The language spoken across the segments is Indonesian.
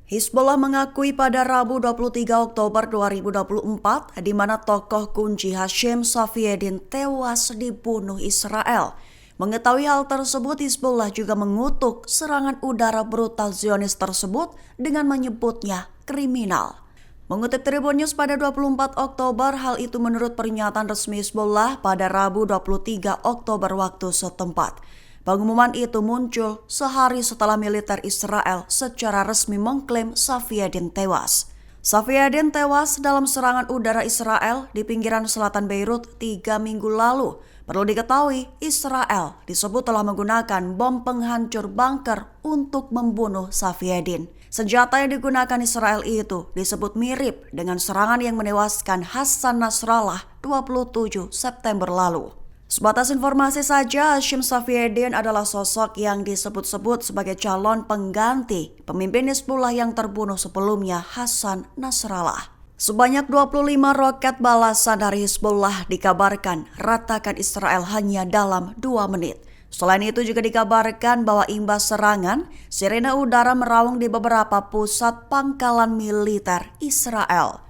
Hizbullah mengakui pada Rabu 23 Oktober 2024 di mana tokoh kunci Hashim Safieddin tewas dibunuh Israel. Mengetahui hal tersebut, Hizbullah juga mengutuk serangan udara brutal Zionis tersebut dengan menyebutnya kriminal. Mengutip Tribun News pada 24 Oktober, hal itu menurut pernyataan resmi Hizbullah pada Rabu 23 Oktober waktu setempat. Pengumuman itu muncul sehari setelah militer Israel secara resmi mengklaim Safieddin tewas. Safieddin tewas dalam serangan udara Israel di pinggiran selatan Beirut 3 minggu lalu. Perlu diketahui, Israel disebut telah menggunakan bom penghancur bunker untuk membunuh Safieddin. Senjata yang digunakan Israel itu disebut mirip dengan serangan yang menewaskan Hassan Nasrallah 27 September lalu. Sebatas informasi saja, Hashim Safieddin adalah sosok yang disebut-sebut sebagai calon pengganti pemimpin Hizbullah yang terbunuh sebelumnya, Hassan Nasrallah. Sebanyak 25 roket balasan dari Hizbullah dikabarkan ratakan Israel hanya dalam 2 menit. Selain itu juga dikabarkan bahwa imbas serangan, sirene udara meraung di beberapa pusat pangkalan militer Israel.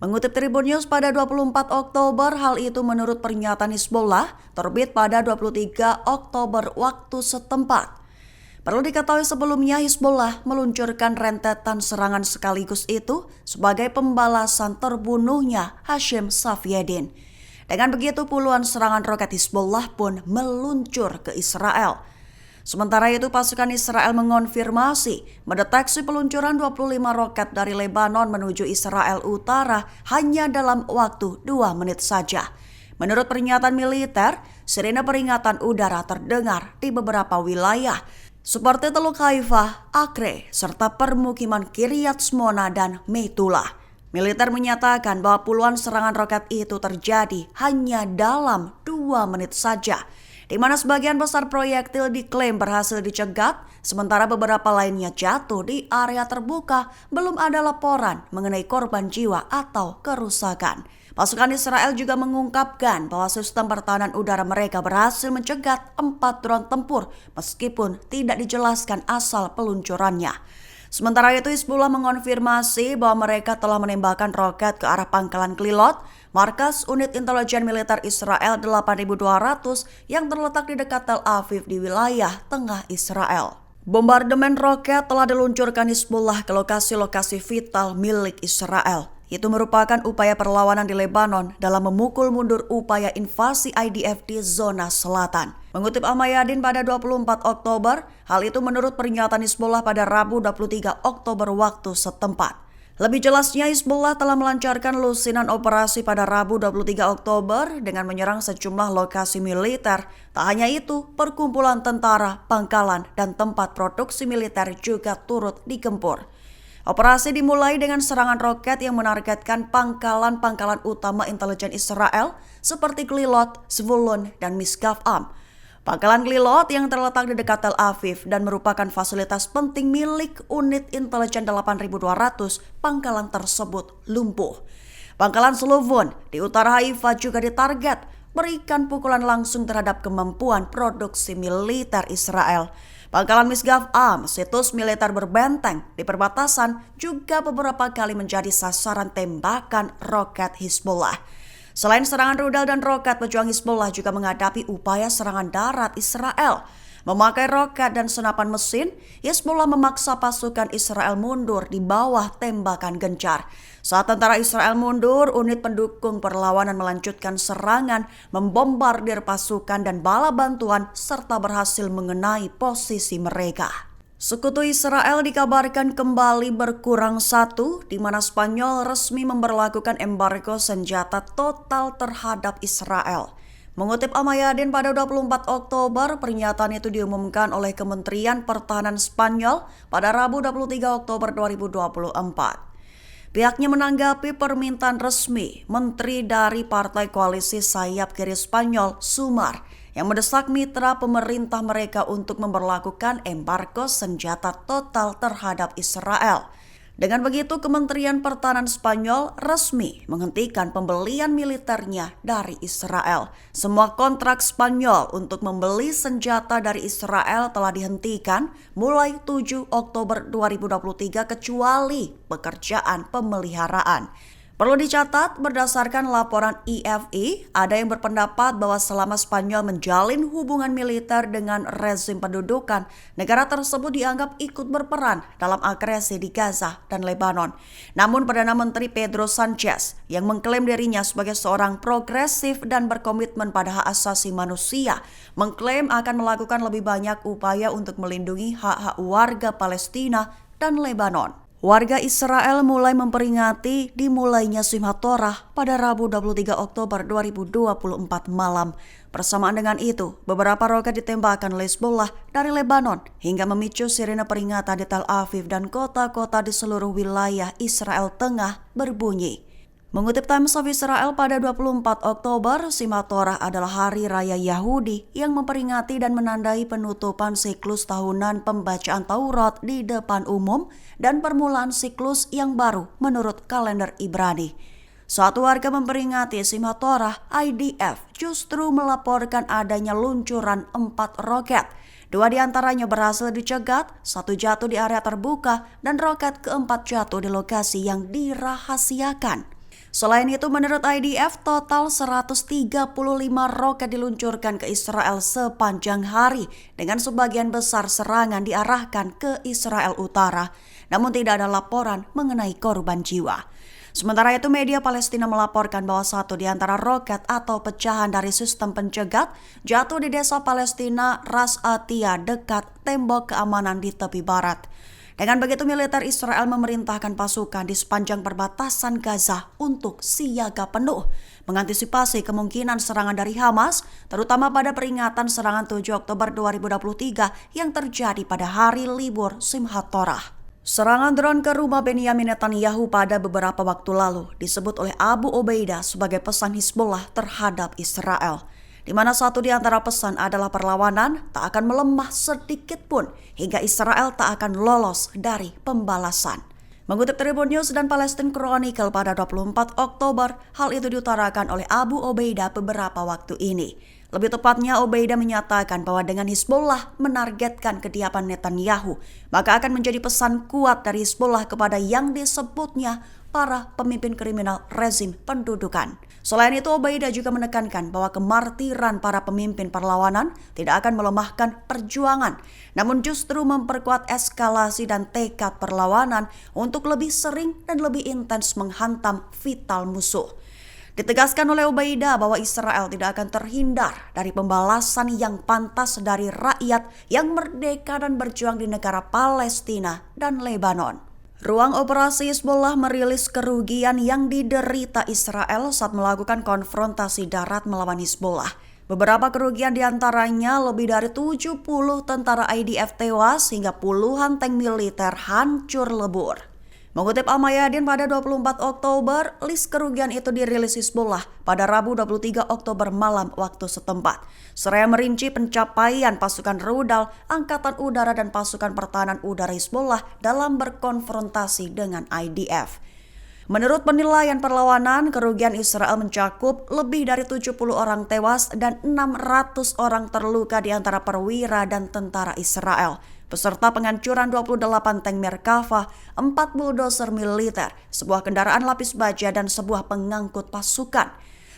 Mengutip Tribun News pada 24 Oktober, hal itu menurut pernyataan Hizbullah terbit pada 23 Oktober waktu setempat. Perlu diketahui sebelumnya Hizbullah meluncurkan rentetan serangan sekaligus itu sebagai pembalasan terbunuhnya Hashim Safieddin. Dengan begitu puluhan serangan roket Hizbullah pun meluncur ke Israel. Sementara itu pasukan Israel mengonfirmasi mendeteksi peluncuran 25 roket dari Lebanon menuju Israel Utara hanya dalam waktu 2 menit saja. Menurut pernyataan militer, sirene peringatan udara terdengar di beberapa wilayah seperti Teluk Haifa, Acre, serta permukiman Kiryat Shmona dan Meitulah. Militer menyatakan bahwa puluhan serangan roket itu terjadi hanya dalam 2 menit saja, di mana sebagian besar proyektil diklaim berhasil dicegat, sementara beberapa lainnya jatuh di area terbuka. Belum ada laporan mengenai korban jiwa atau kerusakan. Pasukan Israel juga mengungkapkan bahwa sistem pertahanan udara mereka berhasil mencegat 4 drone tempur meskipun tidak dijelaskan asal peluncurannya. Sementara itu Hizbullah mengonfirmasi bahwa mereka telah menembakkan roket ke arah pangkalan Glilot, markas unit intelijen militer Israel 8200 yang terletak di dekat Tel Aviv di wilayah tengah Israel. Bombardemen roket telah diluncurkan Hizbullah ke lokasi-lokasi vital milik Israel. Itu merupakan upaya perlawanan di Lebanon dalam memukul mundur upaya invasi IDF di zona selatan. Mengutip Al-Mayadin pada 24 Oktober, hal itu menurut pernyataan Hizbullah pada Rabu 23 Oktober waktu setempat. Lebih jelasnya, Hizbullah telah melancarkan lusinan operasi pada Rabu 23 Oktober dengan menyerang sejumlah lokasi militer. Tak hanya itu, perkumpulan tentara, pangkalan, dan tempat produksi militer juga turut digempur. Operasi dimulai dengan serangan roket yang menargetkan pangkalan-pangkalan utama intelijen Israel seperti Glilot, Zvulun, dan Misgaf-Am. Pangkalan Glilot yang terletak di dekat Tel Aviv dan merupakan fasilitas penting milik unit intelijen 8200, pangkalan tersebut lumpuh. Pangkalan Zvulun di utara Haifa juga ditarget, berikan pukulan langsung terhadap kemampuan produksi militer Israel. Pangkalan Misgaf-Am, situs militer berbenteng di perbatasan, juga beberapa kali menjadi sasaran tembakan roket Hizbullah. Selain serangan rudal dan roket, pejuang Hizbullah juga menghadapi upaya serangan darat Israel. Memakai roket dan senapan mesin, Hizbullah memaksa pasukan Israel mundur di bawah tembakan gencar. Saat tentara Israel mundur, unit pendukung perlawanan melanjutkan serangan, membombardir pasukan dan bala bantuan serta berhasil mengenai posisi mereka. Sekutu Israel dikabarkan kembali berkurang 1, di mana Spanyol resmi memberlakukan embargo senjata total terhadap Israel. Mengutip Al-Mayadin pada 24 Oktober, pernyataan itu diumumkan oleh Kementerian Pertahanan Spanyol pada Rabu 23 Oktober 2024. Pihaknya menanggapi permintaan resmi Menteri dari Partai Koalisi Sayap Kiri Spanyol, Sumar, yang mendesak mitra pemerintah mereka untuk memberlakukan embargo senjata total terhadap Israel. Dengan begitu, Kementerian Pertahanan Spanyol resmi menghentikan pembelian militernya dari Israel. Semua kontrak Spanyol untuk membeli senjata dari Israel telah dihentikan mulai 7 Oktober 2023 kecuali pekerjaan pemeliharaan. Perlu dicatat, berdasarkan laporan IFI, ada yang berpendapat bahwa selama Spanyol menjalin hubungan militer dengan rezim pendudukan, negara tersebut dianggap ikut berperan dalam agresi di Gaza dan Lebanon. Namun Perdana Menteri Pedro Sanchez yang mengklaim dirinya sebagai seorang progresif dan berkomitmen pada hak asasi manusia, mengklaim akan melakukan lebih banyak upaya untuk melindungi hak-hak warga Palestina dan Lebanon. Warga Israel mulai memperingati dimulainya Simchat Torah pada Rabu 23 Oktober 2024 malam. Bersamaan dengan itu, beberapa roket ditembakkan Hezbollah dari Lebanon hingga memicu sirine peringatan di Tel Aviv dan kota-kota di seluruh wilayah Israel Tengah berbunyi. Mengutip Times of Israel pada 24 Oktober, Simchat Torah adalah hari raya Yahudi yang memperingati dan menandai penutupan siklus tahunan pembacaan Taurat di depan umum dan permulaan siklus yang baru menurut kalender Ibrani. Suatu warga memperingati Simchat Torah, IDF justru melaporkan adanya luncuran 4 roket. 2 diantaranya berhasil dicegat, 1 jatuh di area terbuka, dan roket keempat jatuh di lokasi yang dirahasiakan. Selain itu, menurut IDF, total 135 roket diluncurkan ke Israel sepanjang hari, dengan sebagian besar serangan diarahkan ke Israel Utara. Namun tidak ada laporan mengenai korban jiwa. Sementara itu, media Palestina melaporkan bahwa 1 di antara roket atau pecahan dari sistem pencegat jatuh di desa Palestina Ras Atia dekat tembok keamanan di tepi barat. Dengan begitu, militer Israel memerintahkan pasukan di sepanjang perbatasan Gaza untuk siaga penuh, mengantisipasi kemungkinan serangan dari Hamas, terutama pada peringatan serangan 7 Oktober 2023 yang terjadi pada hari libur Simchat Torah. Serangan drone ke rumah Benyamin Netanyahu pada beberapa waktu lalu disebut oleh Abu Obaidah sebagai pesan Hizbullah terhadap Israel, di mana 1 di antara pesan adalah perlawanan tak akan melemah sedikit pun hingga Israel tak akan lolos dari pembalasan. Mengutip Tribun News dan Palestine Chronicle pada 24 Oktober, hal itu diutarakan oleh Abu Obaidah beberapa waktu ini. Lebih tepatnya, Obaidah menyatakan bahwa dengan Hizbullah menargetkan kediaman Netanyahu, maka akan menjadi pesan kuat dari Hizbullah kepada yang disebutnya para pemimpin kriminal rezim pendudukan. Selain itu, Obaidah juga menekankan bahwa kemartiran para pemimpin perlawanan tidak akan melemahkan perjuangan, namun justru memperkuat eskalasi dan tekad perlawanan untuk lebih sering dan lebih intens menghantam vital musuh. Ditegaskan oleh Obaidah bahwa Israel tidak akan terhindar dari pembalasan yang pantas dari rakyat yang merdeka dan berjuang di negara Palestina dan Lebanon. Ruang operasi Hizbullah merilis kerugian yang diderita Israel saat melakukan konfrontasi darat melawan Hizbullah. Beberapa kerugian diantaranya lebih dari 70 tentara IDF tewas hingga puluhan tank militer hancur lebur. Mengutip Al-Mayadin pada 24 Oktober, list kerugian itu dirilis Hizbullah pada Rabu 23 Oktober malam waktu setempat. Seraya merinci pencapaian pasukan rudal, angkatan udara dan pasukan pertahanan udara Hizbullah dalam berkonfrontasi dengan IDF. Menurut penilaian perlawanan, kerugian Israel mencakup lebih dari 70 orang tewas dan 600 orang terluka di antara perwira dan tentara Israel, beserta penghancuran 28 tank Merkava, 4 bulldozer militer, sebuah kendaraan lapis baja dan sebuah pengangkut pasukan.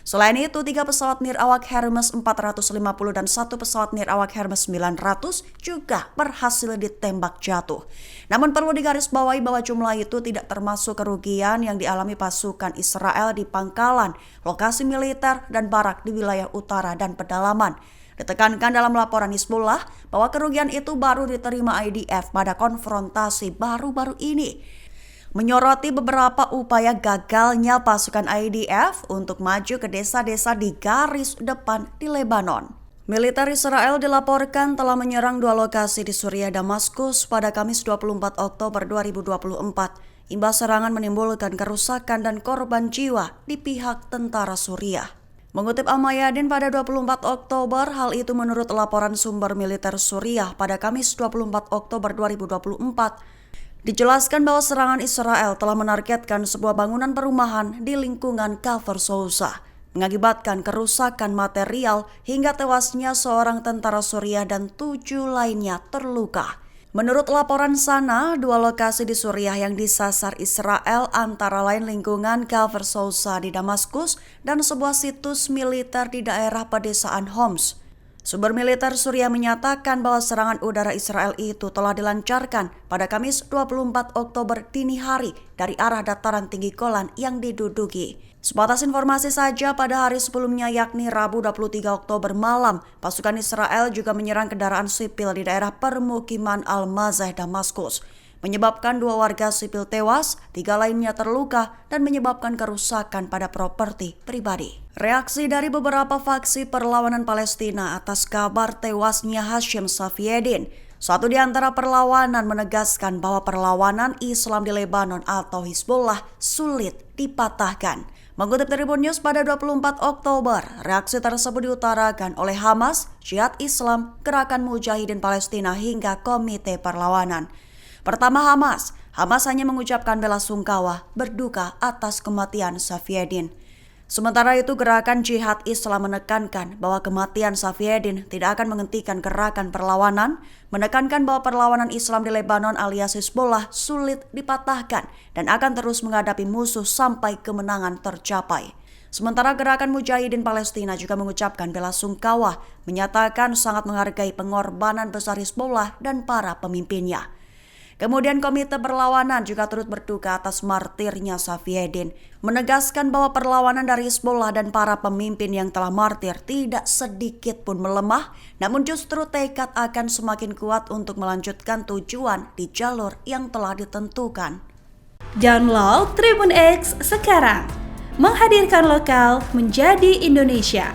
Selain itu, 3 pesawat nirawak Hermes 450 dan 1 pesawat nirawak Hermes 900 juga berhasil ditembak jatuh. Namun perlu digarisbawahi bahwa jumlah itu tidak termasuk kerugian yang dialami pasukan Israel di pangkalan, lokasi militer, dan barak di wilayah utara dan pedalaman. Ditekankan dalam laporan Hizbullah bahwa kerugian itu baru diterima IDF pada konfrontasi baru-baru ini, menyoroti beberapa upaya gagalnya pasukan IDF untuk maju ke desa-desa di garis depan di Lebanon. Militer Israel dilaporkan telah menyerang 2 lokasi di Suriah Damaskus pada Kamis 24 Oktober 2024. Imbas serangan menimbulkan kerusakan dan korban jiwa di pihak tentara Suriah. Mengutip Al-Mayadin pada 24 Oktober, hal itu menurut laporan sumber militer Suriah pada Kamis 24 Oktober 2024. Dijelaskan bahwa serangan Israel telah menargetkan sebuah bangunan perumahan di lingkungan Kfar Sousa, mengakibatkan kerusakan material hingga tewasnya seorang tentara Suriah dan 7 lainnya terluka. Menurut laporan sana, 2 lokasi di Suriah yang disasar Israel antara lain lingkungan Kfar Sousa di Damaskus dan sebuah situs militer di daerah pedesaan Homs. Sumber militer Suriah menyatakan bahwa serangan udara Israel itu telah dilancarkan pada Kamis 24 Oktober dini hari dari arah dataran tinggi Golan yang diduduki. Sebatas informasi saja, pada hari sebelumnya yakni Rabu 23 Oktober malam, pasukan Israel juga menyerang kendaraan sipil di daerah permukiman Al-Mazah, Damaskus, menyebabkan 2 warga sipil tewas, 3 lainnya terluka, dan menyebabkan kerusakan pada properti pribadi. Reaksi dari beberapa faksi perlawanan Palestina atas kabar tewasnya Hashim Safieddin. Satu di antara perlawanan menegaskan bahwa perlawanan Islam di Lebanon atau Hizbullah sulit dipatahkan. Mengutip Tribun News pada 24 Oktober, reaksi tersebut diutarakan oleh Hamas, Jihad Islam, Gerakan Mujahidin Palestina hingga Komite Perlawanan. Pertama, Hamas hanya mengucapkan bela sungkawa berduka atas kematian Safieddin. Sementara itu, Gerakan Jihad Islam menekankan bahwa kematian Safieddin tidak akan menghentikan gerakan perlawanan, menekankan bahwa perlawanan Islam di Lebanon alias Hizbullah sulit dipatahkan dan akan terus menghadapi musuh sampai kemenangan tercapai. Sementara Gerakan Mujahidin Palestina juga mengucapkan bela sungkawa, menyatakan sangat menghargai pengorbanan besar Hizbullah dan para pemimpinnya. Kemudian Komite Perlawanan juga turut berduka atas martirnya Safieddin, menegaskan bahwa perlawanan dari Hizbullah dan para pemimpin yang telah martir tidak sedikit pun melemah, namun justru tekad akan semakin kuat untuk melanjutkan tujuan di jalur yang telah ditentukan. Download Tribun X sekarang, menghadirkan lokal menjadi Indonesia.